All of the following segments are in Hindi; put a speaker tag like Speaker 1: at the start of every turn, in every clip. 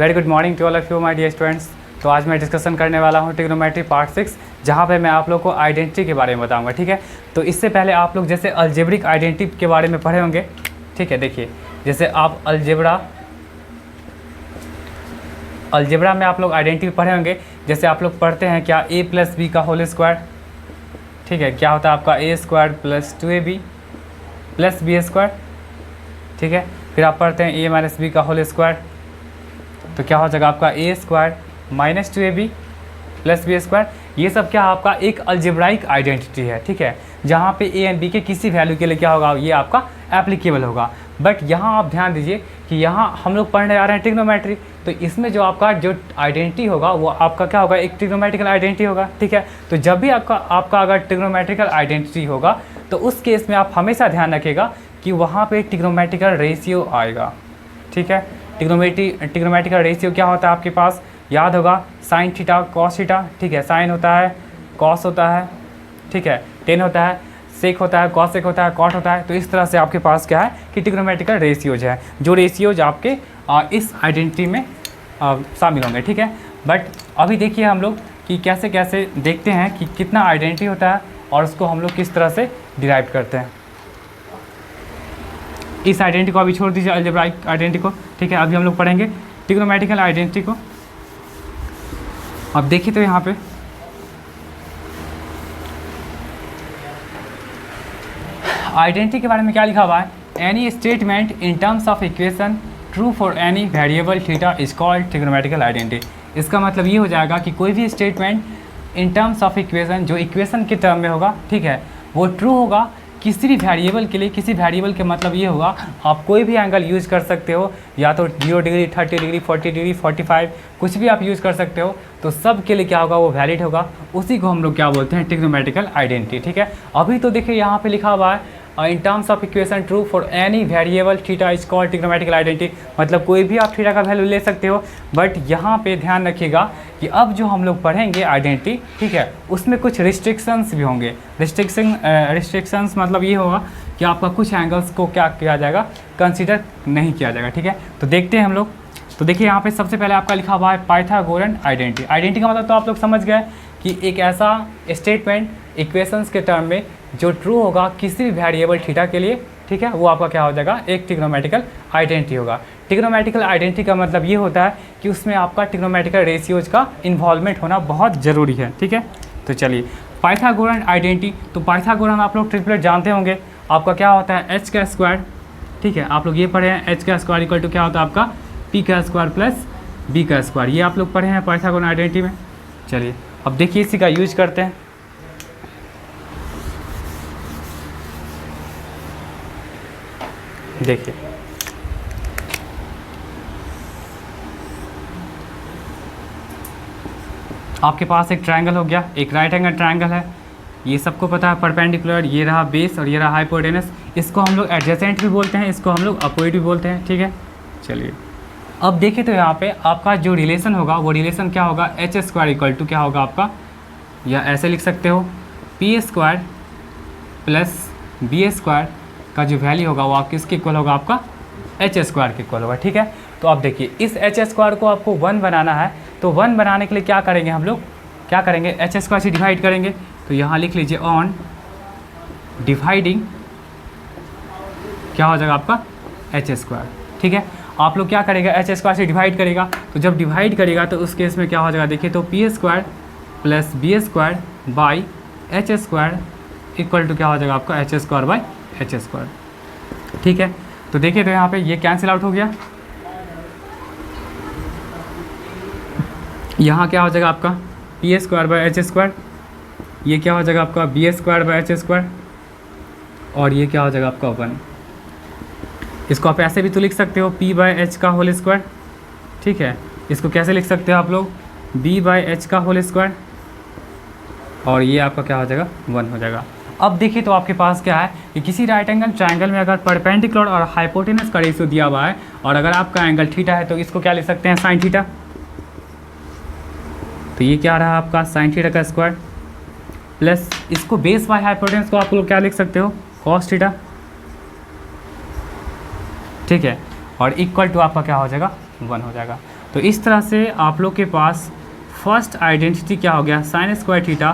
Speaker 1: Very good morning to all of you my dear students. तो आज मैं डिस्कशन करने वाला हूँ ट्रिग्नोमेट्री पार्ट 6, जहाँ पे मैं आप लोग को आइडेंटिटी के बारे में बताऊँगा। ठीक है, तो इससे पहले आप लोग जैसे अलजेब्रिक आइडेंटिटी के बारे में पढ़े होंगे। ठीक है, देखिए जैसे आप अलजेब्रा में आप लोग आइडेंटिटी पढ़े होंगे। जैसे आप लोग पढ़ते हैं क्या a प्लस बी का होल स्क्वायर। ठीक है, क्या होता है आपका a square plus 2ab plus B square. ठीक है, फिर आप पढ़ते हैं a माइनस बी का होल स्क्वायर, तो क्या हो जाएगा आपका a square minus 2ab plus B square. ये सब क्या आपका एक अलजेब्राइक आइडेंटिटी है। ठीक है, जहाँ पे a एंड b के किसी वैल्यू के लिए क्या होगा, ये आपका एप्लीकेबल होगा। बट यहाँ आप ध्यान दीजिए कि यहाँ हम लोग पढ़ने आ रहे हैं ट्रिग्नोमेट्री, तो इसमें जो आपका जो आइडेंटिटी होगा वो आपका क्या होगा, एक ट्रिग्नोमेट्रिकल आइडेंटिटी होगा। ठीक है, तो जब भी आपका अगर ट्रिग्नोमेट्रिकल आइडेंटिटी होगा तो उस केस में आप हमेशा ध्यान रखिएगा कि वहाँ पे ट्रिग्नोमेट्रिकल रेशियो आएगा। ठीक है, ट्रिग्नोमेट्रिकल रेशियो क्या होता है आपके पास, याद होगा साइन थीटा कॉस थीटा। ठीक है, साइन होता है, कॉस होता है, ठीक है, टेन होता है, सेक होता है, कॉसेक होता है, कॉट होता है। तो इस तरह से आपके पास क्या है कि ट्रिग्नोमेट्रिकल रेशियोज है, जो रेशियोज आपके इस आइडेंटिटी में शामिल होंगे। ठीक है, बट अभी देखिए हम लोग कि कैसे कैसे देखते हैं कि कितना आइडेंटिटी होता है और उसको हम लोग किस तरह से डिराइव करते हैं। इस आइडेंटिटी को अभी छोड़ दीजिए, अलजेब्राइक आइडेंटिटी को। ठीक है, अभी हम लोग पढ़ेंगे ट्रिग्नोमेट्रिकल आइडेंटिटी को। अब देखिए तो यहाँ पे आइडेंटिटी के बारे में क्या लिखा हुआ है, any statement in terms of equation true for any variable theta is called trigonometrical identity. इसका मतलब ये हो जाएगा कि कोई भी statement in terms of equation जो इक्वेशन के टर्म में होगा, ठीक है, वो ट्रू होगा किसी भी वेरिएबल के लिए। किसी वेरिएबल के मतलब ये होगा आप कोई भी एंगल यूज़ कर सकते हो, या तो 0 डिग्री, 30 डिग्री, 40 डिग्री, 45, कुछ भी आप यूज़ कर सकते हो। तो सब के लिए क्या होगा, वो वैलिड होगा। उसी को हम लोग क्या बोलते हैं, ट्रिग्नोमेट्रिकल आइडेंटिटी। ठीक है, अभी तो देखिए यहाँ पे लिखा हुआ है in terms of equation true for any variable theta is called trigonometrical identity, मतलब कोई भी आप थीटा का वैल्यू ले सकते हो। बट यहाँ पे ध्यान रखिएगा कि अब जो हम लोग पढ़ेंगे आइडेंटिटी, ठीक है, उसमें कुछ रिस्ट्रिक्शंस भी होंगे। रिस्ट्रिक्शंस मतलब ये होगा कि आपका कुछ एंगल्स को क्या किया जाएगा, कंसिडर नहीं किया जाएगा। ठीक है, तो देखते हैं हम लोग। तो देखिए यहाँ पे सबसे पहले आपका लिखा हुआ है पाइथागोरन आइडेंटिटी। आइडेंटिटी का मतलब तो आप लोग समझ गए कि एक ऐसा स्टेटमेंट इक्वेशंस के टर्म में जो ट्रू होगा किसी भी वेरिएबल थीटा के लिए, ठीक है, वो आपका क्या हो जाएगा, एक ट्रिग्नोमेट्रिकल आइडेंटिटी होगा। ट्रिग्नोमेट्रिकल आइडेंटिटी का मतलब ये होता है कि उसमें आपका ट्रिग्नोमेट्रिकल रेशियोज का इन्वॉल्वमेंट होना बहुत ज़रूरी है। ठीक है, तो चलिए पाइथागोरन आइडेंटिटी। तो पाइथागोरन आप लोग ट्रिपलेट जानते होंगे, आपका क्या होता है एच का स्क्वायर। ठीक है, आप लोग ये पढ़े हैं एच का स्क्वायर इक्वल टू क्या होता है आपका पी का स्क्वायर प्लस बी का स्क्वायर। ये आप लोग पढ़े हैं पाइथागोरन आइडेंटिटी में। चलिए अब देखिए इसी का यूज करते हैं। देखिए आपके पास एक ट्रायंगल हो गया, एक राइट एंगल ट्रायंगल है, ये सबको पता है, परपेंडिकुलर, ये रहा बेस और ये रहा हाइपोटेनस। इसको हम लोग एडजेसेंट भी बोलते हैं, इसको हम लोग अपोजिट भी बोलते हैं। ठीक है, चलिए अब देखिए तो यहाँ पे आपका जो रिलेशन होगा वो रिलेशन क्या होगा, एच स्क्वायर इक्वल टू क्या होगा आपका, या ऐसे लिख सकते हो P square plus B square का जो वैल्यू होगा वो आप किसके इक्वल होगा, आपका एच स्क्वायर के इक्वल होगा। ठीक है, तो आप देखिए इस एच स्क्वायर को आपको 1 बनाना है, तो 1 बनाने के लिए क्या करेंगे हम लोग, क्या करेंगे, एच स्क्वायर से डिवाइड करेंगे। तो यहाँ लिख लीजिए ऑन डिवाइडिंग क्या हो जाएगा आपका एच स्क्वायर। ठीक है, आप लोग क्या करेगा, एच स्क्वायर से डिवाइड करेगा, तो जब डिवाइड करेगा तो उस केस में क्या हो जाएगा, देखिए तो P square plus B square by H square equal to क्या हो जाएगा आपका H square by H square. ठीक है, तो देखिए तो यहाँ पे ये कैंसिल आउट हो गया, यहाँ क्या हो जाएगा आपका P square by H square, ये क्या हो जाएगा आपका B square by H square, और ये क्या हो जाएगा आपका 1। इसको आप ऐसे भी तो लिख सकते हो पी बाई एच का होल स्क्वायर। ठीक है, इसको कैसे लिख सकते हो आप लोग, बी बाई एच का होल स्क्वायर, और ये आपका क्या हो जाएगा 1 हो जाएगा। अब देखिए तो आपके पास क्या है कि किसी राइट एंगल ट्रायंगल में अगर परपेंडिकुलर और हाइपोटेनस का रेशियो दिया हुआ है, और अगर आपका एंगल थीटा है तो इसको क्या लिख सकते हैं, साइन थीटा। तो ये क्या रहा आपका साइन थीटा का स्क्वायर प्लस इसको बेस बाय हाइपोटेनस को आप लोग क्या लिख सकते हो, कॉस थीटा। ठीक है, और इक्वल टू आपका क्या हो जाएगा 1 हो जाएगा। तो इस तरह से आप लोग के पास फर्स्ट आइडेंटिटी क्या हो गया, sine square theta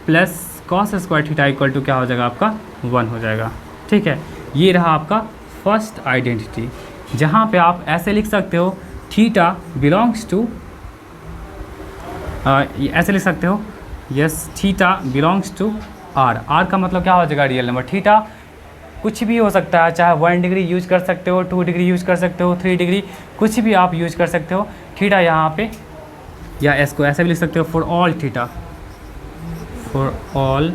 Speaker 1: plus cos square theta equal to क्या हो जाएगा आपका 1 हो जाएगा। ठीक है, ये रहा आपका फर्स्ट आइडेंटिटी, जहाँ पे आप ऐसे लिख सकते हो थीटा बिलोंग्स टू, ऐसे लिख सकते हो yes theta belongs to R. R का मतलब क्या हो जाएगा, रियल नंबर। थीटा कुछ भी हो सकता है, चाहे 1 डिग्री यूज कर सकते हो, 2 डिग्री यूज कर सकते हो, 3 डिग्री, कुछ भी आप यूज कर सकते हो थीटा यहाँ पे, या एस को ऐसे भी लिख सकते हो for all theta, for all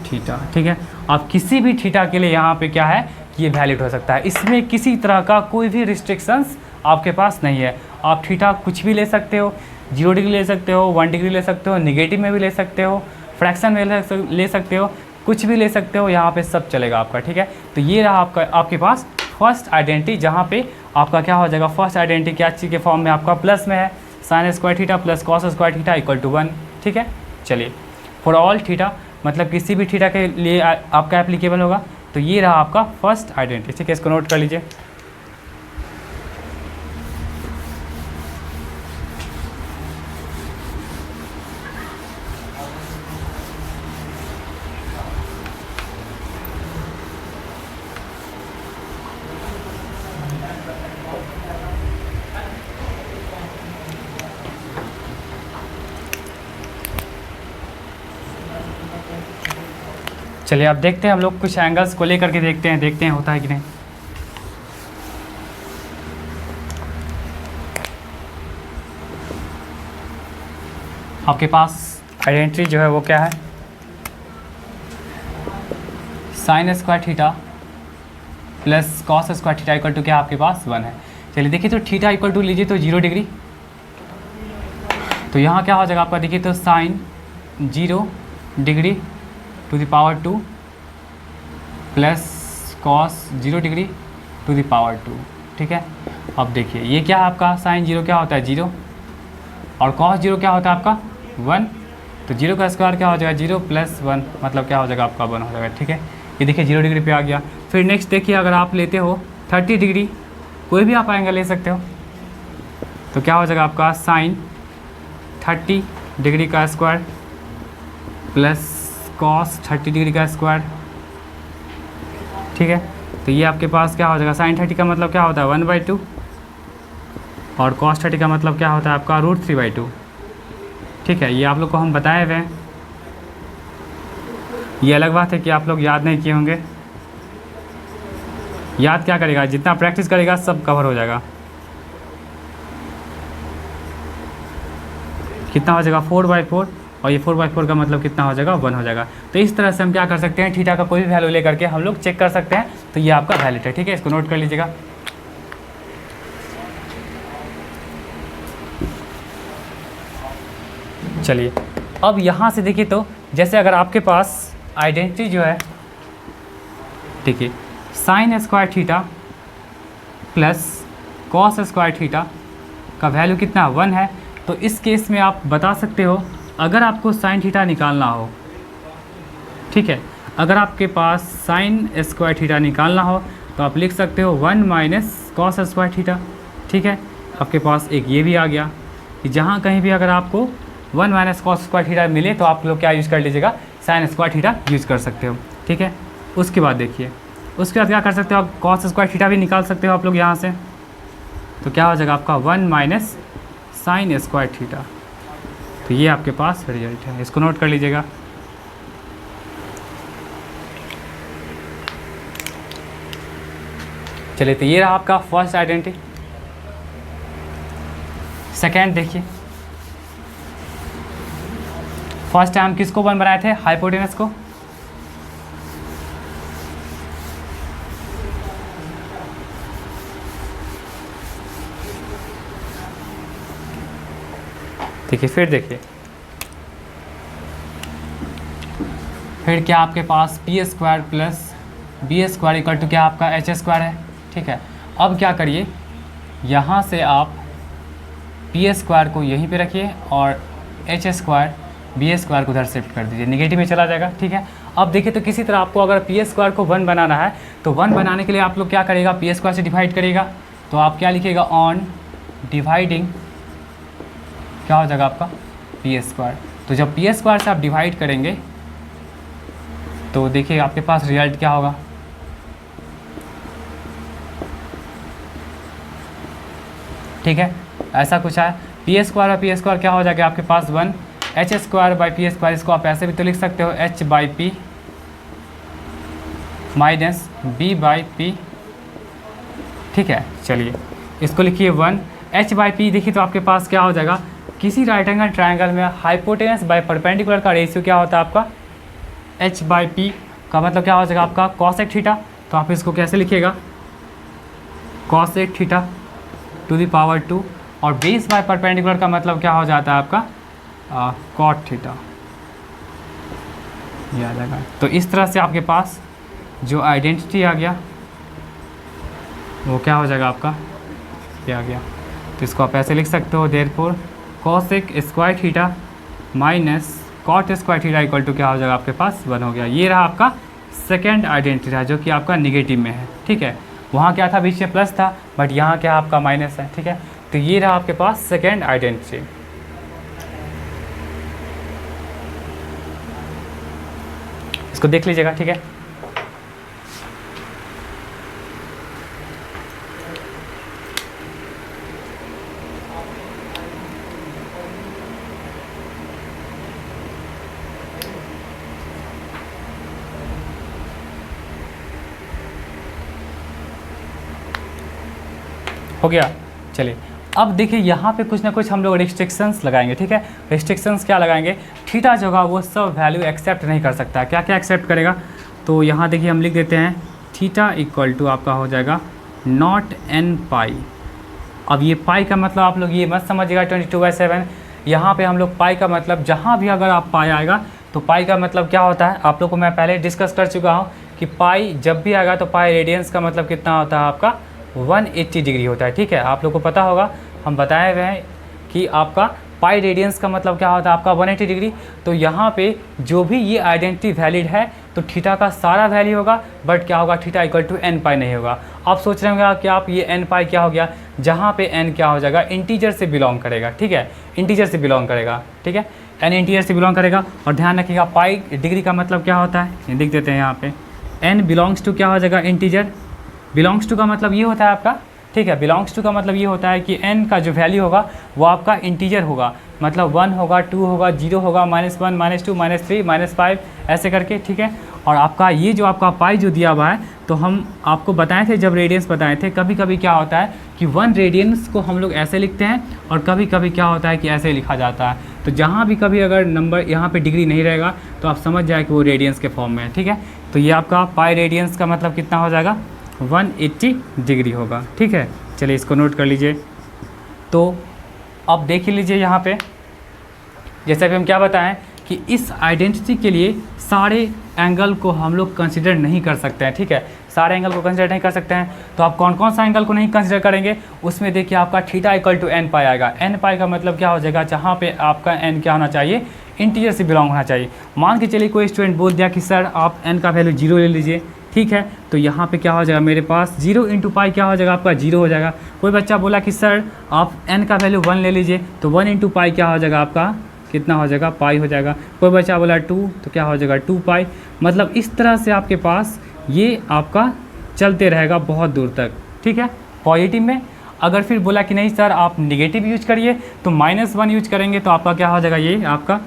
Speaker 1: theta. ठीक है, आप किसी भी थीटा के लिए यहाँ पे क्या है कि ये वैलिड हो सकता है, इसमें किसी तरह का कोई भी रिस्ट्रिक्शंस आपके पास नहीं है। आप थीटा कुछ भी ले सकते हो, 0 डिग्री ले सकते हो, 1 डिग्री ले सकते हो, नेगेटिव में भी ले सकते हो, फ्रैक्शन में ले सकते हो, कुछ भी ले सकते हो, यहाँ पे सब चलेगा आपका। ठीक है, तो ये रहा आपके पास फर्स्ट आइडेंटिटी, जहाँ पे आपका क्या हो जाएगा, फर्स्ट आइडेंटिटी क्या चीज़ के फॉर्म में आपका प्लस में है, sine square theta plus cos square theta equal to 1। ठीक है, चलिए फॉर ऑल थीटा मतलब किसी भी थीटा के लिए आपका एप्लीकेबल होगा। तो ये रहा आपका फर्स्ट आइडेंटिटी। ठीक है, इसको नोट कर लीजिए। चलिए अब देखते हैं, हम लोग कुछ एंगल्स को लेकर के देखते हैं होता है कि नहीं। आपके पास आइडेंटिटी जो है वो क्या है, sine square theta plus cos square theta equal to क्या आपके पास 1 है। चलिए देखिए, तो थीटा इक्वल टू लीजिए तो 0 डिग्री, तो यहाँ क्या हो जाएगा आपका, देखिए तो sine 0 degree to the power 2 plus cos 0 degree to the power 2। ठीक है, अब देखिए ये क्या है आपका, साइन 0 क्या होता है 0, और कॉस 0 क्या होता है आपका 1, तो 0 का स्क्वायर क्या हो जाएगा 0 प्लस 1 मतलब क्या हो जाएगा आपका 1 हो जाएगा। ठीक है, ये देखिए 0 डिग्री पे आ गया। फिर नेक्स्ट देखिए, अगर आप लेते हो 30 डिग्री, कोई भी आप एंगल ले सकते हो, तो क्या हो जाएगा आपका साइन 30 डिग्री का स्क्वायर प्लस कॉस 30 डिग्री का स्क्वायर। ठीक है, तो ये आपके पास क्या हो जाएगा, साइन 30 का मतलब क्या होता है 1/2, और कॉस 30 का मतलब क्या होता है आपका √3/2। ठीक है, ये आप लोग को हम बताए हुए हैं, ये अलग बात है कि आप लोग याद नहीं किए होंगे। याद क्या करेगा, जितना प्रैक्टिस करेगा सब कवर हो जाएगा। कितना हो जाएगा 4/4, और ये 4/4 का मतलब कितना हो जाएगा 1 हो जाएगा। तो इस तरह से हम क्या कर सकते हैं, थीटा का कोई भी वैल्यू लेकर के हम लोग चेक कर सकते हैं, तो ये आपका वैलिड है। ठीक है, इसको नोट कर लीजिएगा। चलिए अब यहाँ से देखिए, तो जैसे अगर आपके पास आइडेंटिटी जो है, देखिए sign square theta plus cos square theta का वैल्यू कितना 1 है, तो इस केस में आप बता सकते हो, अगर आपको साइन थीटा निकालना हो, ठीक है, अगर आपके पास साइन स्क्वायर थीटा निकालना हो तो आप लिख सकते हो 1 माइनस कॉस स्क्वायर थीटा। ठीक है, आपके पास एक ये भी आ गया कि जहाँ कहीं भी अगर आपको 1 माइनस कॉस स्क्वायर थीटा मिले तो आप लोग क्या यूज़ कर लीजिएगा, साइन स्क्वायर थीटा यूज़ कर सकते हो। ठीक है, उसके बाद देखिए, उसके बाद क्या कर सकते हो, आप कॉस स्क्वायर थीटा भी निकाल सकते हो आप लोग यहाँ से, तो क्या हो जाएगा आपका 1 माइनस साइन स्क्वायर थीटा। तो ये आपके पास रिजल्ट है, इसको नोट कर लीजिएगा। चलिए, तो ये रहा आपका फर्स्ट आइडेंटिटी। सेकेंड देखिए, फर्स्ट टाइम किसको 1 बनाए थे, हाइपोटेनस को। देखिए फिर देखिए, फिर क्या आपके पास P square plus B square equal to क्या आपका एच स्क्वायर है। ठीक है, अब क्या करिए, यहाँ से आप पी स्क्वायर को यहीं पे रखिए और एच स्क्वायर बी स्क्वायर को उधर शिफ्ट कर दीजिए, निगेटिव में चला जाएगा। ठीक है, अब देखिए, तो किसी तरह आपको अगर पी स्क्वायर को 1 बनाना है तो 1 बनाने के लिए आप लोग क्या करेगा, पी स्क्वायर से डिवाइड करेगा, तो आप क्या लिखिएगा, ऑन डिवाइडिंग क्या हो जाएगा आपका पी स्क्वायर। तो जब पी स्क्वायर से आप डिवाइड करेंगे तो देखिए आपके पास रिजल्ट क्या होगा, ठीक है ऐसा कुछ है। पी स्क्वायर और पी स्क्वायर क्या हो जाएगा आपके पास 1 H square by P square, इसको आप ऐसे भी तो लिख सकते हो H by P minus B by P, ठीक है। चलिए इसको लिखिए 1 एच बाई पी। देखिए तो आपके पास क्या हो जाएगा, किसी राइट एंगल ट्रायंगल में हाइपोटेनस बाय परपेंडिकुलर का रेशियो क्या होता है आपका एच बाई पी का मतलब क्या हो जाएगा आपका कॉसेक थीटा। तो आप इसको कैसे लिखिएगा cosec theta to the power 2, और बेस बाय परपेंडिकुलर का मतलब क्या हो जाता है आपका कॉट थीटा, ये आ जाएगा। तो इस तरह से आपके पास जो आइडेंटिटी आ गया वो क्या हो जाएगा आपका ये आ गया। तो इसको आप ऐसे लिख सकते हो therefore cosec square theta minus cot square theta equal to क्या हो जाएगा आपके पास 1 हो गया। ये रहा आपका सेकेंड आइडेंटिटी रहा जो कि आपका निगेटिव में है, ठीक है। वहाँ क्या था बीच में प्लस था बट यहाँ क्या आपका माइनस है, ठीक है। तो ये रहा आपके पास सेकेंड आइडेंटिटी। इसको देख लीजिएगा, ठीक है। हो गया। चलिए अब देखिए यहाँ पे कुछ ना कुछ हम लोग रिस्ट्रिक्शंस लगाएंगे, ठीक है। रिस्ट्रिक्शंस क्या लगाएंगे, थीटा जो होगा वो सब वैल्यू एक्सेप्ट नहीं कर सकता है। क्या क्या एक्सेप्ट करेगा, तो यहाँ देखिए हम लिख देते हैं थीटा इक्वल टू आपका हो जाएगा नॉट एन पाई। अब ये पाई का मतलब आप लोग ये मत समझिएगा 22/7, यहाँ पे हम लोग पाई का मतलब जहाँ भी अगर आप पाई आएगा तो पाई का मतलब क्या होता है आप लोग को मैं पहले डिस्कस कर चुका हूँ कि पाई जब भी आएगा तो पाई रेडियंस का मतलब कितना होता है आपका 180 डिग्री होता है, ठीक है। आप लोग को पता होगा हम बताए हुए हैं कि आपका पाई रेडियंस का मतलब क्या होता है आपका 180 डिग्री। तो यहाँ पे जो भी ये आइडेंटिटी वैलिड है तो थीटा का सारा वैल्यू होगा, बट क्या होगा थीटा इक्वल टू एन पाई नहीं होगा। आप सोच रहे होंगे कि आप ये एन पाई क्या हो गया, जहाँ पे एन क्या हो जाएगा इंटीजर से बिलोंग करेगा, ठीक है, इंटीजर से बिलोंग करेगा, ठीक है, एन इंटीजर से बिलोंग करेगा। और ध्यान रखिएगा पाई डिग्री का मतलब क्या होता है, ये लिख देते हैं यहाँ पे एन बिलोंग्स टू क्या हो जाएगा इंटीजर। बिलोंग्स टू का मतलब ये होता है आपका, ठीक है, बिलोंग्स टू का मतलब ये होता है कि n का जो वैल्यू होगा वो आपका इंटीजर होगा, मतलब 1 होगा, 2 होगा, 0 होगा, -1, -2, -3, -5 ऐसे करके, ठीक है। और आपका ये जो आपका पाई जो दिया हुआ है तो हम आपको बताए थे जब रेडियंस बताए थे, कभी कभी क्या होता है कि 1 रेडियंस को हम लोग ऐसे लिखते हैं और कभी कभी क्या होता है कि ऐसे लिखा जाता है। तो जहाँ भी कभी अगर नंबर यहाँ पे डिग्री नहीं रहेगा तो आप समझ जाए कि वो रेडियंस के फॉर्म में है, ठीक है। तो ये आपका पाई रेडियंस का मतलब कितना हो जाएगा 180 डिग्री होगा, ठीक है। चलिए इसको नोट कर लीजिए। तो अब देख लीजिए यहाँ पे जैसे कि हम क्या बताएं कि इस आइडेंटिटी के लिए सारे एंगल को हम लोग कंसिडर नहीं कर सकते हैं, ठीक है, सारे एंगल को कंसिडर नहीं कर सकते हैं। तो आप कौन कौन सा एंगल को नहीं कंसिडर करेंगे, उसमें देखिए आपका थीटा इक्वल टू एन पाई आएगा। एन पाई का मतलब क्या हो जाएगा, जहाँ पे आपका एन क्या होना चाहिए इंटीजर से बिलोंग होना चाहिए। मान के चलिए कोई स्टूडेंट बोल दिया कि सर आप एन का वैल्यू 0 ले लीजिए, ठीक है। तो यहाँ पे क्या हो जाएगा मेरे पास 0 इंटू पाई क्या हो जाएगा आपका 0 हो जाएगा। कोई बच्चा बोला कि सर आप n का वैल्यू 1 ले लीजिए, तो 1 इंटू पाई क्या हो जाएगा आपका कितना हो जाएगा पाई हो जाएगा। कोई बच्चा बोला 2 तो क्या हो जाएगा 2 पाई। मतलब इस तरह से आपके पास ये आपका चलते रहेगा बहुत दूर तक, ठीक है। पॉजिटिव में अगर फिर बोला कि नहीं सर आप निगेटिव यूज करिए तो -1 यूज करेंगे तो आपका क्या हो जाएगा ये आपका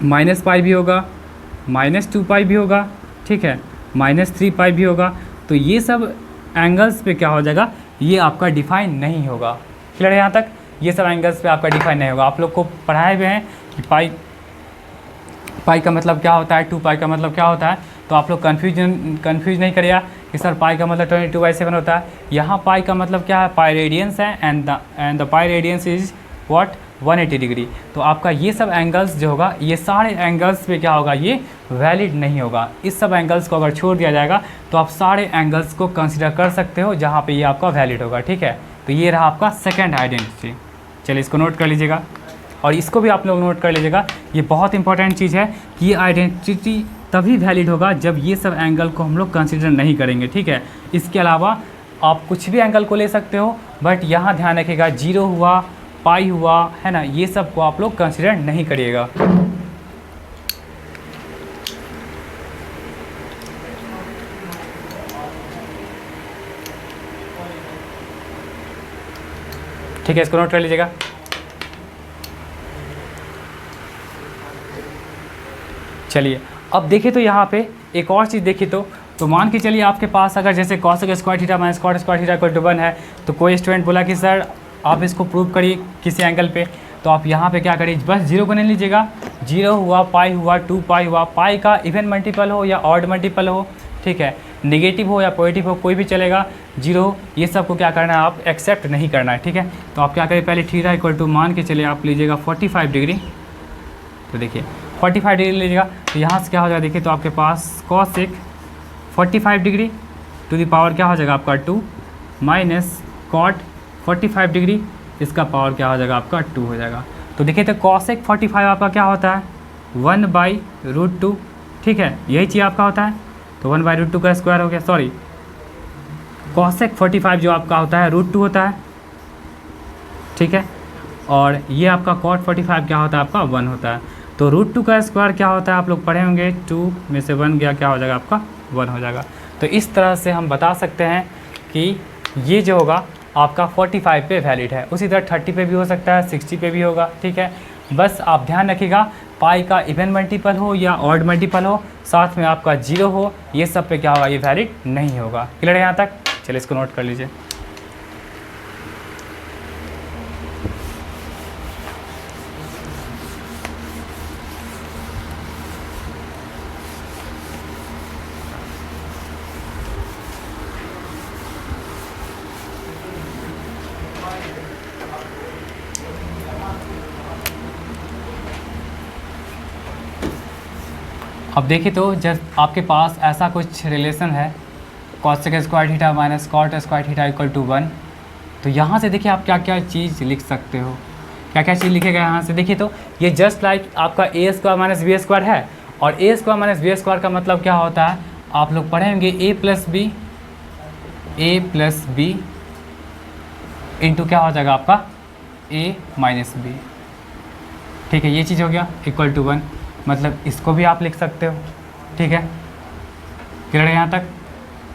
Speaker 1: -पाई भी होगा, -2 पाई भी होगा, ठीक है, -3 पाई भी होगा। तो ये सब एंगल्स पे क्या हो जाएगा ये आपका डिफाइन नहीं होगा। क्लियर है यहाँ तक, ये सब एंगल्स पे आपका डिफाइन नहीं होगा। आप लोग को पढ़ाए हुए हैं कि पाई का मतलब क्या होता है, 2 पाई का मतलब क्या होता है, तो आप लोग कन्फ्यूज नहीं करिएगा कि सर पाई का मतलब 22/7 होता है। यहाँ पाई का मतलब क्या है, पाई रेडियंस है and the pi radiance is what 180 degree. तो आपका ये सब एंगल्स जो होगा ये सारे एंगल्स पे क्या होगा ये वैलिड नहीं होगा। इस सब एंगल्स को अगर छोड़ दिया जाएगा तो आप सारे एंगल्स को कंसिडर कर सकते हो जहाँ पे ये आपका वैलिड होगा, ठीक है। तो ये रहा आपका सेकंड आइडेंटिटी। चलिए इसको नोट कर लीजिएगा और इसको भी आप लोग नोट कर लीजिएगा, ये बहुत इंपॉर्टेंट चीज़ है कि ये आइडेंटिटी तभी वैलिड होगा जब ये सब एंगल को हम लोग कंसिडर नहीं करेंगे, ठीक है। इसके अलावा आप कुछ भी एंगल को ले सकते हो, बट यहाँ ध्यान रखिएगा 0 हुआ, पाई हुआ, है ना, ये सब को आप लोग कंसिडर नहीं करिएगा। ठीक है, इसको नोट कर लीजिएगा। चलिए अब देखिए तो यहाँ पे एक और चीज़ देखिए तो मान के चलिए आपके पास अगर जैसे cosec square theta minus cot square theta equal to 1 है, तो कोई स्टूडेंट बोला कि सर आप इसको प्रूव करिए किसी एंगल पे, तो आप यहाँ पे क्या करिए, बस 0 को नहीं लीजिएगा, 0 हुआ, पाई हुआ, 2 पाई हुआ, पाई का इवन मल्टीपल हो या ऑड मल्टीपल हो, ठीक है, नेगेटिव हो या पॉजिटिव हो, कोई भी चलेगा, 0 ये सब को क्या करना है, आप एक्सेप्ट नहीं करना है, ठीक है। तो आप क्या करिए, पहले थीटा इक्वल टू मान के चलिए आप लीजिएगा 45 डिग्री, तो देखिए 45 डिग्री लीजिएगा, तो यहाँ से क्या हो जाएगा, देखिए तो आपके पास cosec 45 degree to the power क्या हो जाएगा आपका 2 माइनस कॉट 45 डिग्री, इसका पावर क्या हो जाएगा आपका 2 हो जाएगा। तो देखिए तो कॉसेक 45 आपका क्या होता है 1/√2, ठीक है, यही चीज़ आपका होता है, तो 1/√2 का स्क्वायर हो गया, सॉरी कॉसेक 45 जो आपका होता है √2 होता है, ठीक है, और ये आपका कॉट 45 क्या होता है आपका 1 होता है। तो √2 का स्क्वायर क्या होता है आप लोग पढ़े होंगे, 2 में से 1 गया क्या हो जाएगा आपका 1 हो जाएगा। तो इस तरह से हम बता सकते हैं कि ये जो होगा आपका 45 पे वैलिड है, उसी तरह 30 पे भी हो सकता है, 60 पे भी होगा, ठीक है। बस आप ध्यान रखिएगा पाई का इवन मल्टीपल हो या ऑड मल्टीपल हो, साथ में आपका 0 हो, ये सब पे क्या होगा, ये वैलिड नहीं होगा। क्लियर है यहाँ तक? चलिए इसको नोट कर लीजिए। अब देखिए तो जब आपके पास ऐसा कुछ रिलेशन है cosec square theta minus cot square theta equal to 1, तो यहाँ से देखिए आप क्या क्या चीज़ लिख सकते हो, क्या क्या चीज़ लिखेगा यहाँ से। देखिए तो ये जस्ट लाइक आपका ए स्क्वायर माइनस बी स्क्वायर है, और ए स्क्वायर माइनस बी स्क्वायर का मतलब क्या होता है आप लोग पढ़ेंगे ए प्लस बी इंटू क्या हो जाएगा आपका ए माइनस बी, ठीक है, ये चीज़ हो गया इक्वल टू 1, मतलब इसको भी आप लिख सकते हो, ठीक है। क्लियर है यहाँ तक?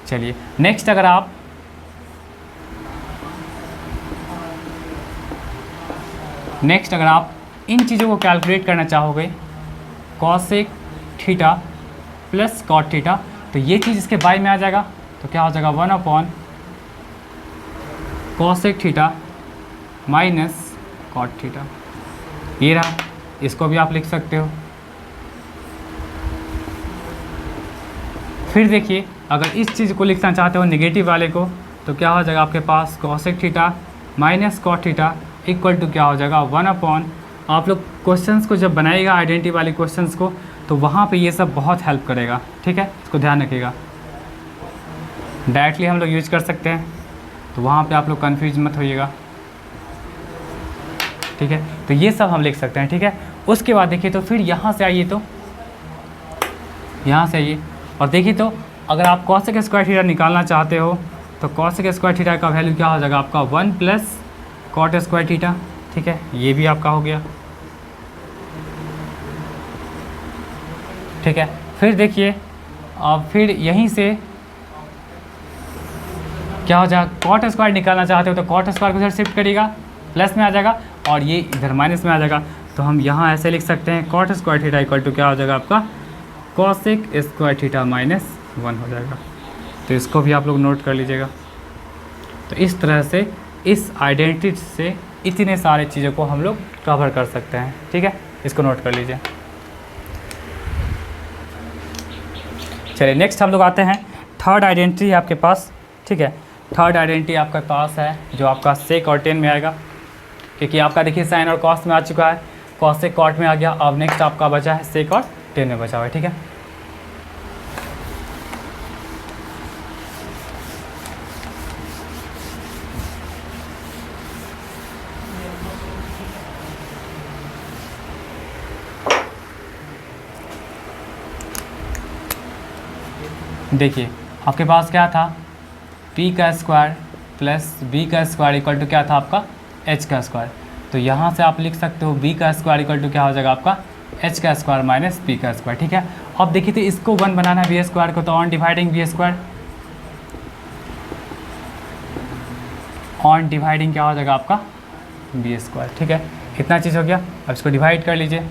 Speaker 1: चलिए नेक्स्ट अगर आप इन चीज़ों को कैलकुलेट करना चाहोगे cosec theta plus cot theta, तो ये चीज़ इसके बाई में आ जाएगा, तो क्या हो जाएगा 1/, cosec theta minus cot theta, ये रहा, इसको भी आप लिख सकते हो। फिर देखिए अगर इस चीज़ को लिखना चाहते हो नेगेटिव वाले को, तो क्या हो जाएगा आपके पास cosec theta minus cot theta equal to क्या हो जाएगा 1/, आप लोग क्वेश्चंस को जब बनाएगा आइडेंटिटी वाले क्वेश्चंस को, तो वहाँ पे ये सब बहुत हेल्प करेगा, ठीक है, इसको ध्यान रखिएगा। डायरेक्टली हम लोग यूज कर सकते हैं, तो वहाँ पे आप लोग कन्फ्यूज मत होइएगा, ठीक है। तो ये सब हम लिख सकते हैं, ठीक है। उसके बाद देखिए तो फिर यहाँ से आइए, तो यहाँ से आइए और देखिए तो अगर आप कॉसेक स्क्वायर थीटा निकालना चाहते हो, तो कॉसेक स्क्वायर थीटा का वैल्यू क्या हो जाएगा आपका 1 प्लस कॉट स्क्वायर थीटा, ठीक है, ये भी आपका हो गया, ठीक है। फिर देखिए अब फिर यहीं से क्या हो जाएगा, कॉट स्क्वायर निकालना चाहते हो तो कॉट स्क्वायर को इधर शिफ्ट करिएगा, प्लस में आ जाएगा, और ये इधर माइनस में आ जाएगा, तो हम यहाँ ऐसे लिख सकते हैं cot square theta equal to क्या हो जाएगा आपका कॉसेक स्क्वायर थीटा माइनस 1 हो जाएगा। तो इसको भी आप लोग नोट कर लीजिएगा। तो इस तरह से इस आइडेंटिटी से इतने सारे चीज़ों को हम लोग कवर कर सकते हैं, ठीक है, इसको नोट कर लीजिए। चलिए नेक्स्ट हम लोग आते हैं थर्ड आइडेंटिटी है आपके पास, ठीक है। थर्ड आइडेंटिटी आपके पास है जो आपका सेक और टेन में आएगा, क्योंकि आपका देखिए साइन और कॉस में आ चुका है, कॉस से कॉट में आ गया, अब नेक्स्ट आपका बचा है सेक और टेन में बचा हुआ है, ठीक है। देखिए आपके पास क्या था पी का स्क्वायर प्लस बी का स्क्वायर इक्वल टू क्या था आपका एच का स्क्वायर। तो यहाँ से आप लिख सकते हो बी का स्क्वायर इक्वल टू क्या हो जाएगा आपका एच का स्क्वायर माइनस पी का स्क्वायर। ठीक है, अब देखिए तो इसको 1 बनाना है बी स्क्वायर को, तो on dividing B square, on dividing क्या हो जाएगा आपका बी स्क्वायर। ठीक है, इतना चीज़ हो गया। अब इसको डिवाइड कर लीजिए,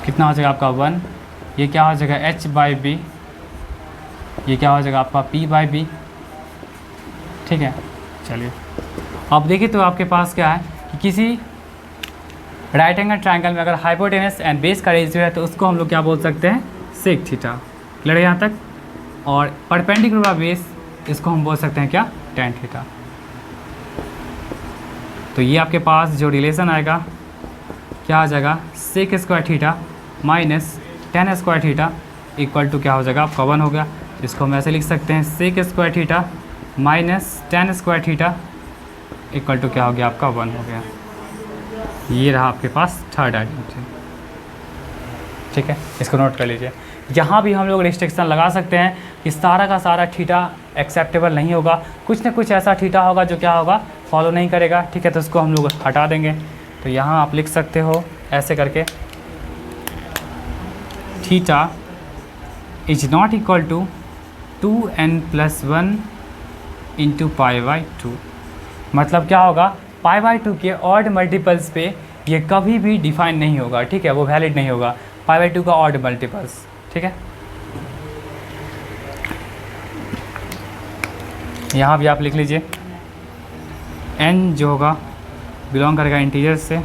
Speaker 1: कितना हो जाएगा आपका 1, ये क्या हो जाएगा एच बाई बी, ये क्या हो जाएगा आपका पी बाई बी। ठीक है, चलिए अब देखिए तो आपके पास क्या है कि किसी राइट एंगल ट्रायंगल में अगर हाइपोटेनस एंड बेस का रेशियो है तो उसको हम लोग क्या बोल सकते हैं सेक थीटा। क्लियर है यहाँ तक? और परपेंडिकुलर बेस इसको हम बोल सकते हैं क्या टेन थीटा। तो ये आपके पास जो रिलेशन आएगा क्या आ जाएगा sec square theta minus tan square theta equal to क्या हो जाएगा आपका 1 हो गया। इसको हम ऐसे लिख सकते हैं sec square theta minus tan square theta equal to क्या हो गया आपका 1 हो गया। ये रहा आपके पास थर्ड आइडेंटिटी। ठीक है, इसको नोट कर लीजिए। यहाँ भी हम लोग रिस्ट्रिक्शन लगा सकते हैं कि सारा का सारा थीटा एक्सेप्टेबल नहीं होगा, कुछ ना कुछ ऐसा थीटा होगा जो क्या होगा फॉलो नहीं करेगा। ठीक है, तो उसको हम लोग हटा देंगे। तो यहाँ आप लिख सकते हो ऐसे करके theta is not equal to 2n+1 into pi by 2। मतलब क्या होगा पाई बाई 2 के ऑड मल्टीपल्स पे ये कभी भी डिफाइन नहीं होगा। ठीक है, वो वैलिड नहीं होगा पाई बाई 2 का ऑड मल्टीपल्स। ठीक है, यहाँ भी आप लिख लीजिए n जो होगा बिलोंग करेगा इंटीजर से,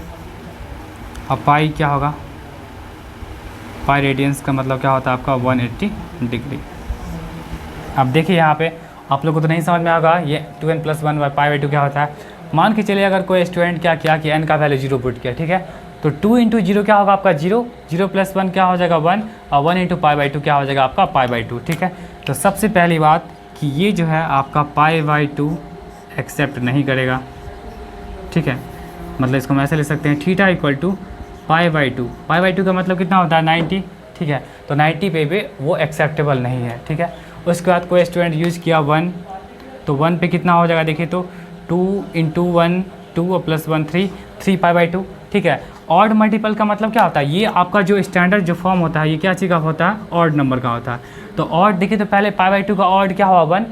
Speaker 1: और पाई क्या होगा पाई रेडियंस का मतलब क्या होता है आपका 180 डिग्री। अब देखिए यहाँ पे आप लोगों को तो नहीं समझ में आएगा ये 2n+1 पाई बाई 2 क्या होता है। मान के चलिए अगर कोई स्टूडेंट क्या किया कि n का वैल्यू 0 पुट किया। ठीक है, तो 2 इंटू 0 क्या होगा आपका 0, 0+1 क्या हो जाएगा 1, और 1 इंटू पाई बाई 2 क्या हो जाएगा आपका पाई बाई 2। ठीक है, तो सबसे पहली बात कि ये जो है आपका पाई बाई 2 एक्सेप्ट नहीं करेगा। ठीक है, मतलब इसको हम ऐसे ले सकते हैं theta equal to pi by 2। Pi by 2 का मतलब कितना होता है 90। ठीक है, तो 90 पे भी वो एक्सेप्टेबल नहीं है। ठीक है, उसके बाद कोई स्टूडेंट यूज़ किया 1, तो 1 पे कितना हो जाएगा देखिए तो 2 इंटू 1 2 और +1 3 पाई बाई 2। ठीक है, ऑड मल्टीपल का मतलब क्या होता है, ये आपका जो स्टैंडर्ड जो फॉर्म होता है ये क्या चीज़ का होता है ऑड नंबर का होता है। तो ऑड देखिए तो पहले पाई बाई 2 का ऑड क्या हुआ 1,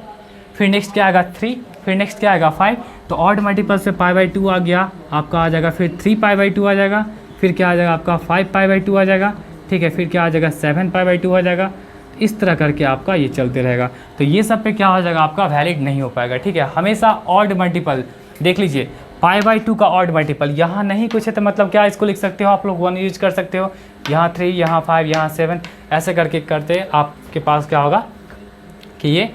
Speaker 1: फिर नेक्स्ट क्या आएगा 3, फिर नेक्स्ट क्या आएगा 5। तो ऑड मल्टीपल से पाई बाई 2 आ गया आपका, आ जाएगा फिर 3 पाई बाई 2 आ जाएगा, फिर क्या आ जाएगा आपका 5 पाई बाई 2 आ जाएगा। ठीक है, फिर क्या आ जाएगा 7 पाई बाई 2 आ जाएगा। इस तरह करके आपका ये चलते रहेगा। तो ये सब पे क्या हो जाएगा आपका वैलिड नहीं हो पाएगा। ठीक है, हमेशा ऑड मल्टीपल देख लीजिए, पाई बाई 2 का ऑड मल्टीपल यहाँ नहीं कुछ है तो मतलब क्या इसको लिख सकते हो आप लोग 1 यूज कर सकते हो, यहाँ 3 यहाँ 5 यहाँ 7 ऐसे करके करते आपके पास क्या होगा कि ये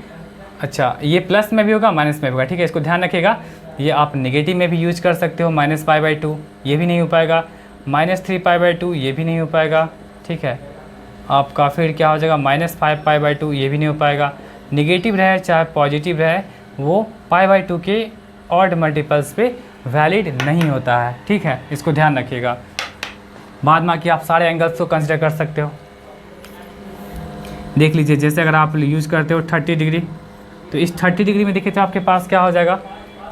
Speaker 1: अच्छा ये प्लस में भी होगा माइनस में भी होगा। ठीक है, इसको ध्यान रखिएगा। ये आप नेगेटिव में भी यूज कर सकते हो माइनस पाई बाई 2, ये भी नहीं हो पाएगा, -3 पाई बाई 2 ये भी नहीं हो पाएगा। ठीक है, आपका फिर क्या हो जाएगा -5 पाई बाई 2 ये भी नहीं हो पाएगा। नेगेटिव रहे चाहे पॉजिटिव रहे वो पाई बाई 2 के ऑड मल्टीपल्स पे वैलिड नहीं होता है। ठीक है, इसको ध्यान रखिएगा। बाद में कि आप सारे एंगल्स को कंसिडर कर सकते हो। देख लीजिए जैसे अगर आप यूज़ करते हो 30 डिग्री, तो इस 30 डिग्री में देखिए तो आपके पास क्या हो जाएगा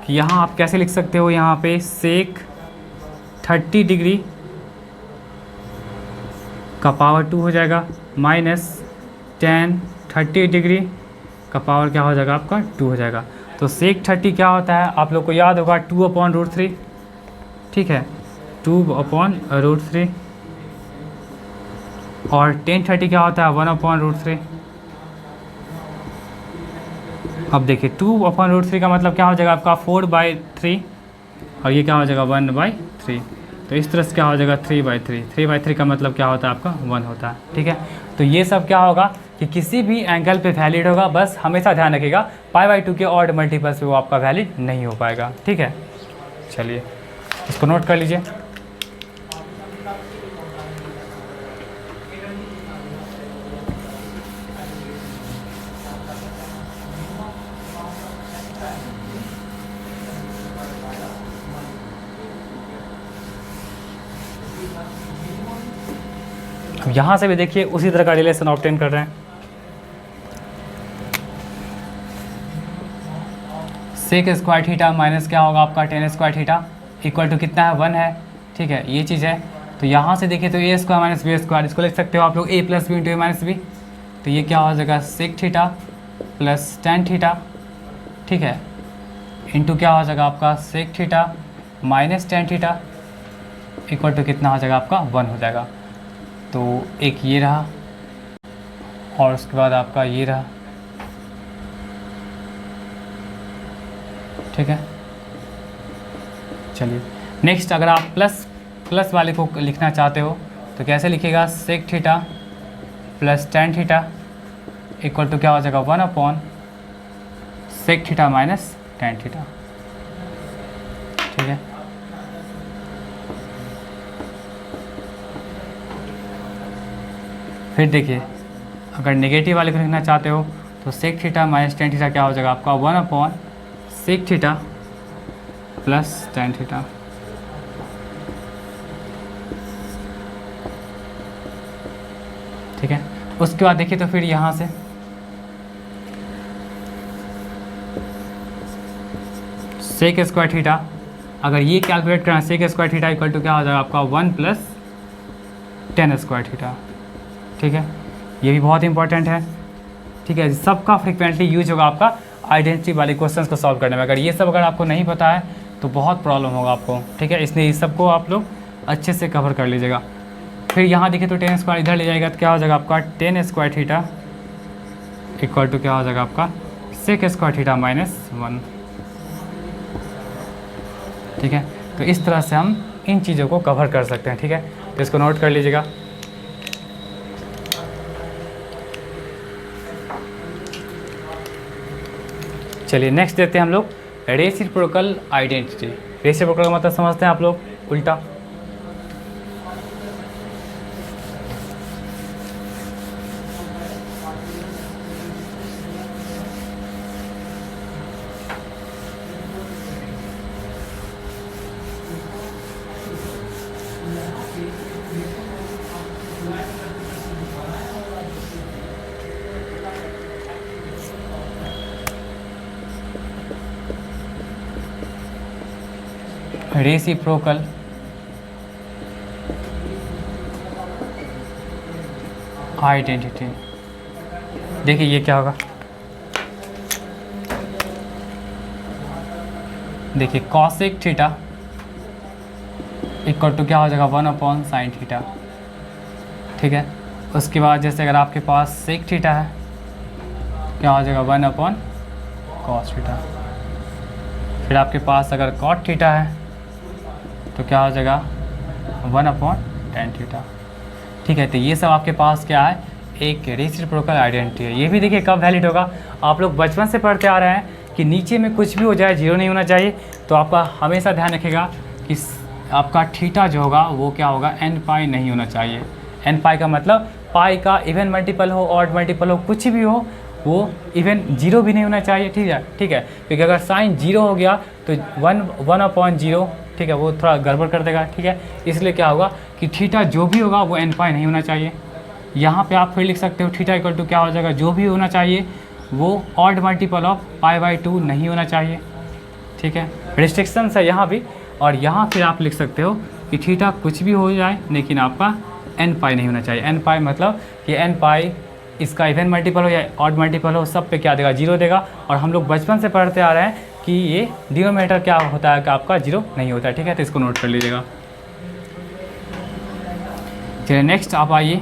Speaker 1: कि यहाँ आप कैसे लिख सकते हो, यहाँ पे सेक 30 डिग्री का पावर 2 हो जाएगा माइनस tan 30 डिग्री का पावर क्या हो जाएगा आपका 2 हो जाएगा। तो सेक 30 क्या होता है आप लोग को याद होगा 2/√3। ठीक है, 2/√3 और tan 30 क्या होता है 1/√3। अब देखिए 2/√3 का मतलब क्या हो जाएगा आपका 4/3 और ये क्या हो जाएगा 1/3। तो इस तरह से क्या हो जाएगा 3/3। 3/3 का मतलब क्या होता है आपका 1 होता है। ठीक है, तो ये सब क्या होगा कि किसी भी एंगल पे वैलिड होगा, बस हमेशा ध्यान रखिएगा पाई बाई 2 के ऑड मल्टीपल्स पे वो आपका वैलिड नहीं हो पाएगा। ठीक है, चलिए इसको नोट कर लीजिए। अब यहाँ से भी देखिए उसी तरह का रिलेशन ऑब्टेन कर रहे हैं। सेक स्क्वायर थीटा माइनस क्या होगा आपका tan square theta equal to कितना है 1 है, ठीक है, ये चीज़ है। तो यहाँ से देखिए तो a square minus b square, इसको लिख सकते हो आप लोग a plus b into a minus b. तो ये क्या हो जाएगा sec theta plus tan theta, ठीक है, इंटू क्या हो जाएगा आपका sec theta minus tan theta equal to कितना हो जाएगा आपका 1 हो जाएगा। तो एक ये रहा और उसके बाद आपका ये रहा, ठीक है। चलिए नेक्स्ट, अगर आप प्लस वाले को लिखना चाहते हो तो कैसे लिखिएगा, sec theta plus tan theta equal to क्या हो जाएगा 1 upon sec theta minus tan theta, ठीक है। फिर देखिए अगर नेगेटिव वाले को लिखना चाहते हो तो sec theta minus tan theta क्या हो जाएगा आपका 1 upon sec theta plus tan theta, ठीक है। उसके बाद देखिए तो फिर यहाँ से सेक स्क्वायर थीटा, अगर ये कैलकुलेट करना sec square theta equal to क्या हो जाएगा आपका 1 प्लस टेन स्क्वायर थीटा, ठीक है। ये भी बहुत इंपॉर्टेंट है, ठीक है। सबका फ्रिक्वेंटली यूज होगा आपका आइडेंटिटी वाले क्वेश्चंस को सॉल्व करने में। अगर ये सब अगर आपको नहीं पता है तो बहुत प्रॉब्लम होगा आपको, ठीक है। इसलिए इस सबको आप लोग अच्छे से कवर कर लीजिएगा। फिर यहाँ देखिए तो टेन स्क्वायर इधर ले जाएगा तो क्या हो जाएगा आपका tan square theta equal to क्या हो जाएगा आपका सेक स्क्वायर थीटा माइनस 1, ठीक है। तो इस तरह से हम इन चीज़ों को कवर कर सकते हैं, ठीक है। तो इसको नोट कर लीजिएगा। चलिए नेक्स्ट देखते हैं हम लोग रेसिप्रोकल आइडेंटिटी। रेसिप्रोकल का मतलब समझते हैं आप लोग, उल्टा। रेसिप्रोकल आइडेंटिटी, देखिए ये क्या होगा, देखिए कॉसेक थीटा इक्वल टू क्या हो जाएगा 1 अपॉन साइन थीटा, ठीक है। उसके बाद जैसे अगर आपके पास सेक थीटा है क्या हो जाएगा 1 अपॉन कॉस थीटा। फिर आपके पास अगर कॉट थीटा है तो क्या हो जाएगा 1 अपॉन टेन थीटा, ठीक है। तो ये सब आपके पास क्या है, एक रेसिप्रोकल आइडेंटिटी है। ये भी देखिए कब वैलिड होगा, आप लोग बचपन से पढ़ते आ रहे हैं कि नीचे में कुछ भी हो जाए जीरो नहीं होना चाहिए। तो आपका हमेशा ध्यान रखिएगा कि आपका थीटा जो होगा वो क्या होगा एन पाई नहीं होना चाहिए। एन पाई का मतलब पाई का इवन मल्टीपल हो ऑड मल्टीपल हो कुछ भी हो वो इवन जीरो भी नहीं होना चाहिए, ठीक है, ठीक है। क्योंकि अगर साइन जीरो हो गया तो 1 अपॉन जीरो, ठीक है, वो थोड़ा गड़बड़ कर देगा, ठीक है। इसलिए क्या होगा कि थीटा जो भी होगा वो एन पाई नहीं होना चाहिए। यहाँ पे आप फिर लिख सकते हो थीटा इक्वल टू क्या हो जाएगा, जो भी होना चाहिए वो ऑड मल्टीपल ऑफ पाई/2 नहीं होना चाहिए, ठीक है। रिस्ट्रिक्शंस है यहाँ भी। और यहाँ फिर आप लिख सकते हो कि थीटा कुछ भी हो जाए लेकिन आपका एन पाई नहीं होना चाहिए। एन पाई मतलब कि एन पाई इसका इवन मल्टीपल हो या ऑड मल्टीपल हो सब पे क्या देगा, जीरो देगा। और हम लोग बचपन से पढ़ते आ रहे हैं कि ये डिनोमिनेटर क्या होता है कि आपका जीरो नहीं होता है, ठीक है। तो इसको नोट कर लीजिएगा। चलिए नेक्स्ट आप आइए,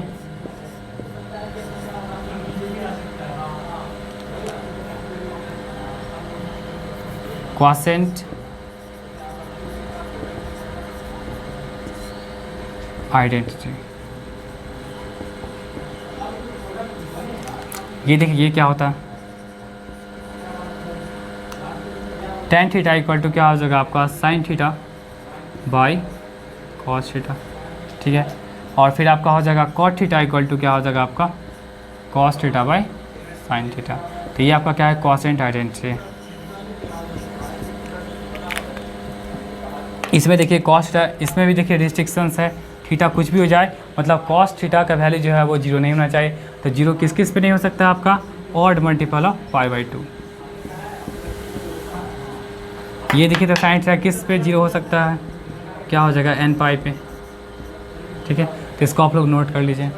Speaker 1: क्वासेंट आइडेंटिटी। ये देखिए ये क्या होता है, टेन थीटा इक्वल टू क्या हो जाएगा आपका sine theta by cos theta, ठीक है। और फिर आपका हो जाएगा कॉट थीटा इक्वल टू क्या हो जाएगा आपका cos theta by sine theta. तो ये आपका क्या है, क्वासेंट आइडेंटिटी। इसमें देखिए कॉस थीटा, इसमें भी देखिए रिस्ट्रिक्शंस है, थीटा कुछ भी हो जाए, मतलब कॉस थीटा का वैल्यू जो है वो 0 नहीं होना चाहिए। तो 0 किस किस पे नहीं हो सकता आपका, ऑड मल्टीपल ऑफ π/2। ये देखिए तो साइन थीटा किस पे 0 हो सकता है, क्या हो जाएगा n पाई पे, ठीक है। तो इसको आप लोग नोट कर लीजिए।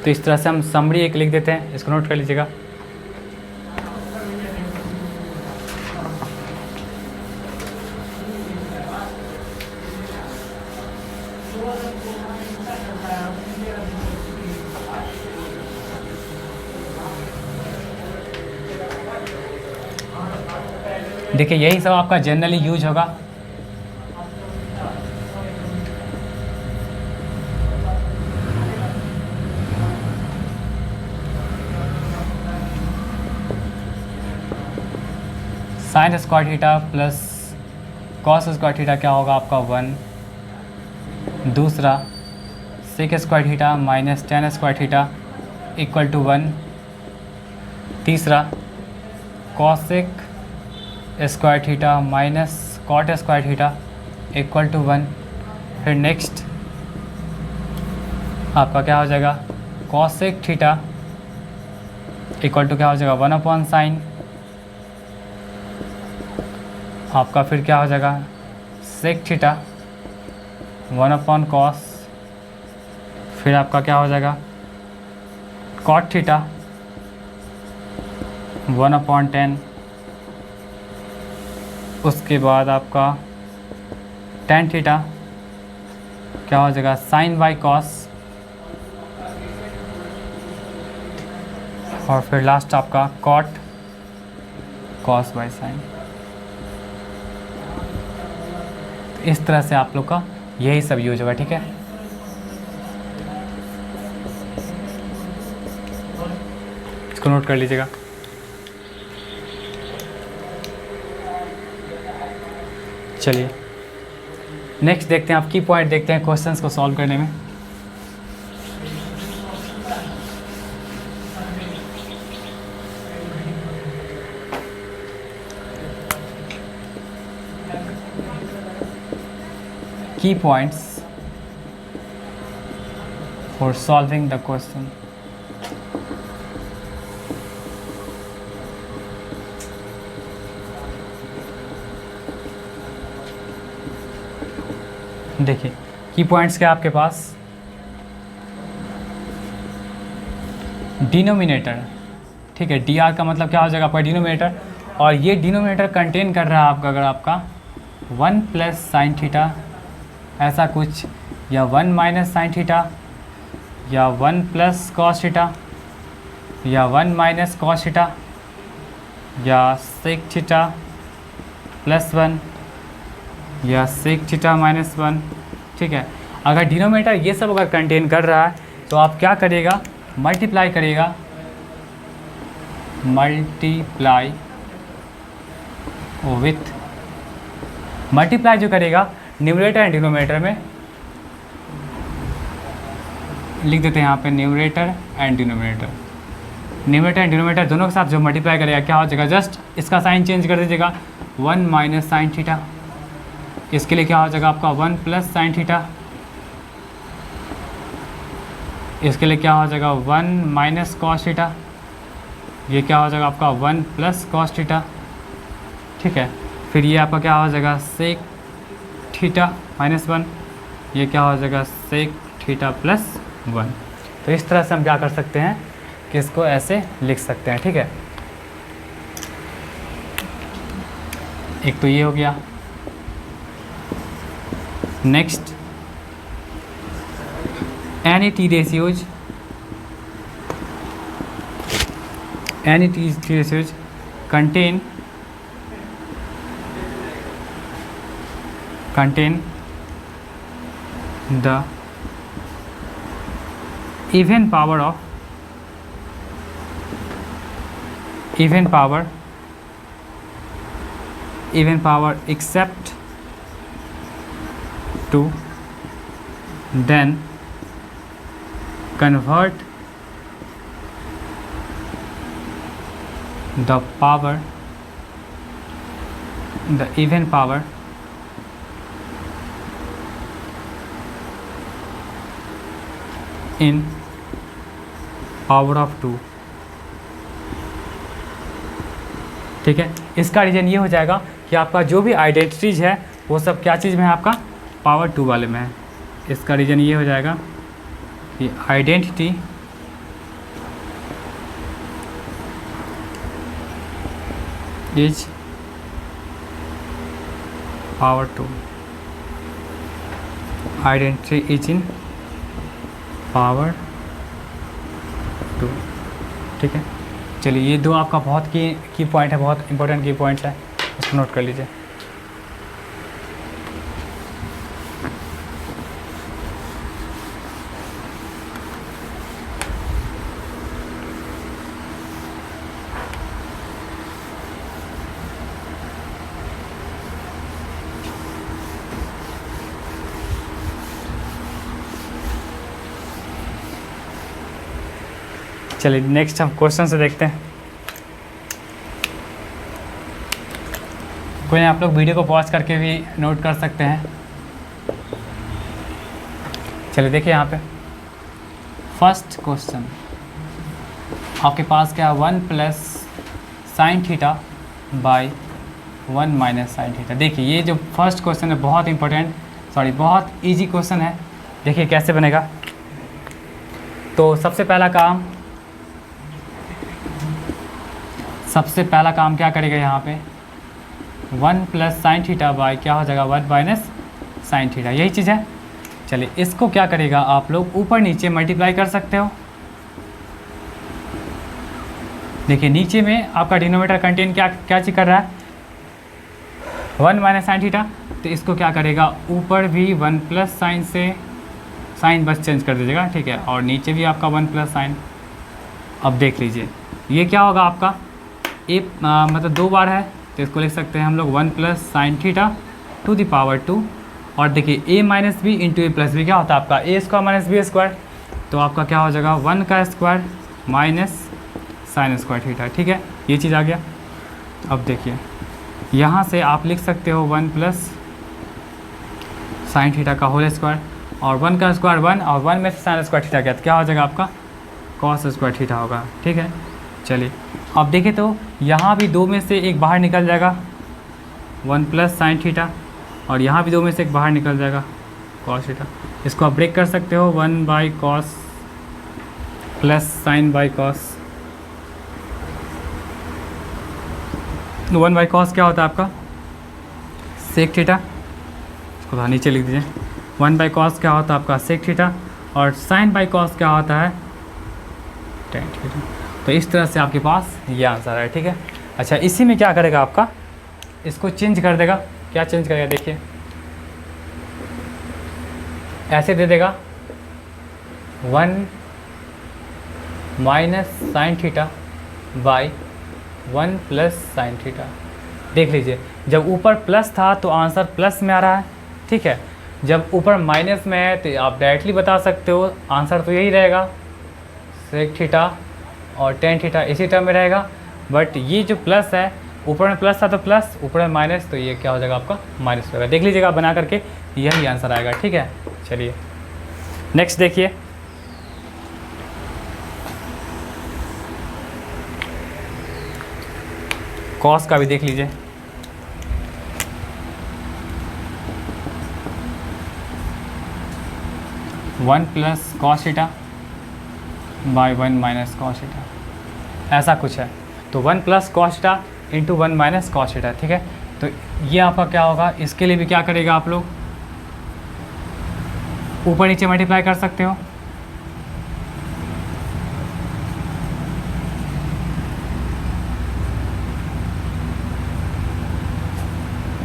Speaker 1: तो इस तरह से हम समरी एक लिख देते हैं, इसको नोट कर लीजिएगा। देखिए यही सब आपका जनरली यूज होगा। Sin square theta plus cos square theta क्या होगा आपका 1। दूसरा sec square theta minus tan square theta equal to 1। तीसरा cosec square theta minus cot square theta equal to 1। फिर नेक्स्ट आपका क्या हो जाएगा, कॉसेक थीटा इक्वल टू क्या हो जाएगा 1/sin आपका। फिर क्या हो जाएगा सेक थीटा 1/cos। फिर आपका क्या हो जाएगा कॉट थीटा 1/10। उसके बाद आपका टेन थीटा क्या हो जाएगा साइन बाई कॉस। और फिर लास्ट आपका कॉट कॉस बाई साइन। इस तरह से आप लोग का यही सब यूज होगा, ठीक है। इसको नोट कर लीजिएगा। चलिए नेक्स्ट देखते हैं, आप की पॉइंट देखते हैं क्वेश्चंस को सॉल्व करने में। की points for solving the question. देखिए की पॉइंट्स क्या आपके पास, डिनोमिनेटर, ठीक है। डी आर का मतलब क्या हो जाएगा आपका डिनोमिनेटर, और ये डिनोमिनेटर कंटेन कर रहा है आपका, अगर आपका 1 प्लस साइन थीटा ऐसा कुछ, या 1 माइनस साइन थीटा, या 1 प्लस कॉस थीटा, या 1 माइनस कॉस थीटा, या सेक थीटा प्लस 1, या सेक थीटा माइनस 1, ठीक है। अगर डिनोमिनेटर ये सब अगर कंटेन कर रहा है तो आप क्या करिएगा, मल्टीप्लाई करिएगा, मल्टीप्लाई विथ, मल्टीप्लाई जो करेगा न्यूमरेटर एंड डिनोमिनेटर में, लिख देते हैं यहाँ पे numerator and denominator. Numerator and denominator दोनों के साथ जो मल्टीप्लाई करेगा क्या हो जाएगा, जस्ट इसका साइन चेंज कर दीजिएगा, 1 माइनस साइन थीटा। इसके लिए क्या हो जाएगा आपका 1 प्लस साइन थीटा। इसके लिए क्या हो जाएगा 1 माइनस कॉस थीटा। ये क्या हो जाएगा आपका 1 प्लस कॉस थीटा, ठीक है। फिर ये आपका क्या हो जाएगा सेक थीटा माइनस 1। ये क्या हो जाएगा सेक थीटा प्लस 1। तो इस तरह से हम क्या कर सकते हैं कि इसको ऐसे लिख सकते हैं, ठीक है। एक तो ये हो गया। Next any t ratios contain the even power except 2, then convert the power the even power in power of 2। ठीक है, इसका रीज़न ये हो जाएगा कि आपका जो भी आइडेंटिटीज है वो सब क्या चीज़ में है, आपका पावर 2 वाले में है। इसका रीज़न ये हो जाएगा कि identity is power 2, identity is in power 2। ठीक है, चलिए ये दो आपका बहुत की पॉइंट है, बहुत इंपॉर्टेंट की पॉइंट है, इसको नोट कर लीजिए। चलिए नेक्स्ट हम क्वेश्चन से देखते हैं। कोई आप लोग वीडियो को पॉज करके भी नोट कर सकते हैं। चलिए देखिए यहाँ पे फर्स्ट क्वेश्चन आपके पास क्या है, 1 plus sin theta by 1 minus sine theta. देखिए ये जो फर्स्ट क्वेश्चन है बहुत इंपॉर्टेंट, बहुत इजी क्वेश्चन है। देखिए कैसे बनेगा। तो सबसे पहला काम क्या करेगा यहाँ पे, 1 प्लस साइन थीटा बाई क्या हो जाएगा 1 माइनस साइन थीटा, यही चीज़ है। चलिए इसको क्या करेगा, आप लोग ऊपर नीचे मल्टीप्लाई कर सकते हो। देखिए नीचे में आपका डिनोमिनेटर कंटेन क्या चीज कर रहा है, 1 माइनस साइन थीटा, तो इसको क्या करेगा ऊपर भी 1 प्लस साइन से साइन बस चेंज कर दीजिएगा। ठीक है, और नीचे भी आपका 1 प्लस साइन। अब देख लीजिए ये क्या होगा आपका मतलब 2 बार है, तो इसको लिख सकते हैं हम लोग 1 plus sin theta to the power 2। और देखिए a minus b into a plus b क्या होता है आपका a square minus b square, तो आपका क्या हो जाएगा 1 का square minus sin square theta. ठीक है, ये चीज़ आ गया। अब देखिए यहाँ से आप लिख सकते हो 1 प्लस साइन थीटा का होल स्क्वायर, और 1 का स्क्वायर 1, और 1 में से साइन स्क्वायर थीटा गया तो क्या हो जाएगा आपका कॉस स्क्वायर थीटा होगा। ठीक है, चलिए अब देखिए तो यहाँ भी 2 में से एक बाहर निकल जाएगा 1 प्लस साइन थीटा, और यहाँ भी 2 में से एक बाहर निकल जाएगा कॉस थीटा। इसको आप ब्रेक कर सकते हो 1 by cos plus sign by cos. 1 by cos क्या होता है आपका सेक थीटा, इसको थोड़ा नीचे लिख दीजिए। 1 बाई कॉस क्या होता है आपका सेक थीटा, और साइन बाई कॉस क्या होता है टेन थीटा। तो इस तरह से आपके पास ये आंसर है। ठीक है, अच्छा इसी में क्या करेगा आपका, इसको चेंज कर देगा। क्या चेंज करेगा, देखिए ऐसे दे देगा 1 minus sine theta by 1 plus sin theta. देख लीजिए जब ऊपर प्लस था तो आंसर प्लस में आ रहा है। ठीक है, जब ऊपर माइनस में है तो आप डायरेक्टली बता सकते हो आंसर तो यही रहेगा सेक थीटा और टेन थीटा इसी टर्म में रहेगा। बट ये जो प्लस है, ऊपर में प्लस था तो प्लस, ऊपर में माइनस, तो ये क्या हो जाएगा आपका माइनस होगा। देख लीजिएगा बना करके यही आंसर आएगा। ठीक है, चलिए नेक्स्ट देखिए कॉस का भी देख लीजिए। One plus cos theta by 1 minus cos theta, ऐसा कुछ है। तो 1 plus cos theta into 1 minus cos theta. ठीक है, तो ये आपका क्या होगा, इसके लिए भी क्या करेगा आप लोग ऊपर नीचे मल्टीप्लाई कर सकते हो।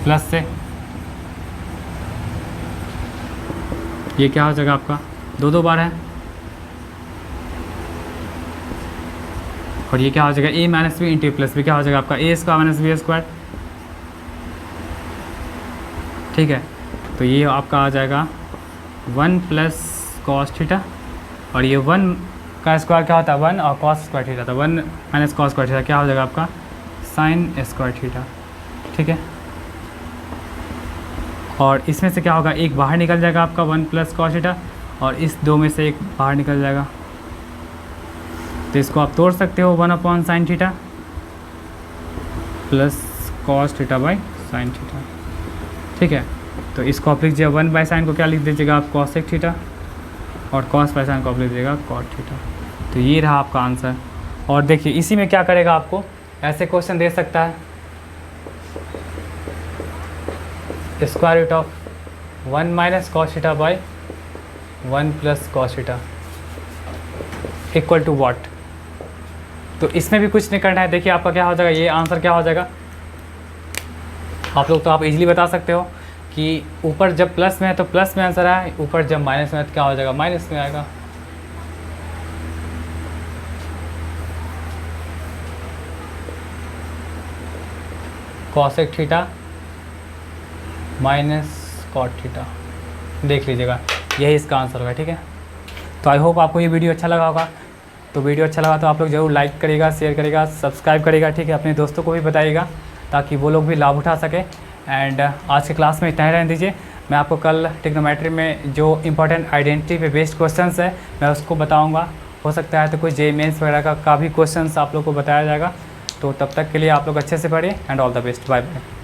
Speaker 1: प्लस से ये क्या हो जाएगा आपका 2 बार है, और ये क्या हो जाएगा a minus b into plus b, क्या हो जाएगा आपका a square minus b square. ठीक है, तो ये आपका आ जाएगा 1 प्लस कॉस थीटा, और ये 1 का स्क्वायर क्या होता है 1, और कॉस स्क्वायर थीटा, तो 1 माइनस कॉस स्क्वायर थीटा क्या हो जाएगा आपका साइन स्क्वायर थीटा। ठीक है, और इसमें से क्या होगा, एक बाहर निकल जाएगा आपका 1 प्लस कॉस थीटा, और इस 2 में से एक बाहर निकल जाएगा। तो इसको आप तोड़ सकते हो 1 upon sine theta plus cos theta by sine theta, ठीक है। तो इसको आप लीजिए 1 बाई साइन को क्या लिख दीजिएगा आप कॉसेक थीटा, और कॉस बाई साइन को आप लिख दीजिएगा कॉट थीटा। तो ये रहा आपका आंसर। और देखिए इसी में क्या करेगा, आपको ऐसे क्वेश्चन दे सकता है, square root of 1 minus cos theta by 1 plus cos theta equal to what. तो इसमें भी कुछ नहीं करना है। देखिए आपका क्या हो जाएगा, ये आंसर क्या हो जाएगा, आप लोग तो आप इजीली बता सकते हो कि ऊपर जब प्लस में है तो प्लस में आंसर आए, ऊपर जब माइनस में है तो क्या हो जाएगा, माइनस में आएगा। Cosec theta minus cot theta, देख लीजिएगा यही इसका आंसर होगा, ठीक है। तो आई होप आपको ये वीडियो अच्छा लगा होगा। तो वीडियो अच्छा लगा तो आप लोग ज़रूर लाइक करिएगा, शेयर करिएगा, सब्सक्राइब करिएगा, ठीक है। अपने दोस्तों को भी बताइएगा ताकि वो लोग भी लाभ उठा सकें। एंड आज के क्लास में इतना ही रहने दीजिए। मैं आपको कल ट्रिग्नोमेट्री में जो इंपॉर्टेंट आइडेंटिटी पे बेस्ड क्वेश्चंस है मैं उसको बताऊंगा। हो सकता है तो कोई JEE मेंस वगैरह का भी क्वेश्चंस आप लोग को बताया जाएगा। तो तब तक के लिए आप लोग अच्छे से पढ़िए and all the best, bye bye.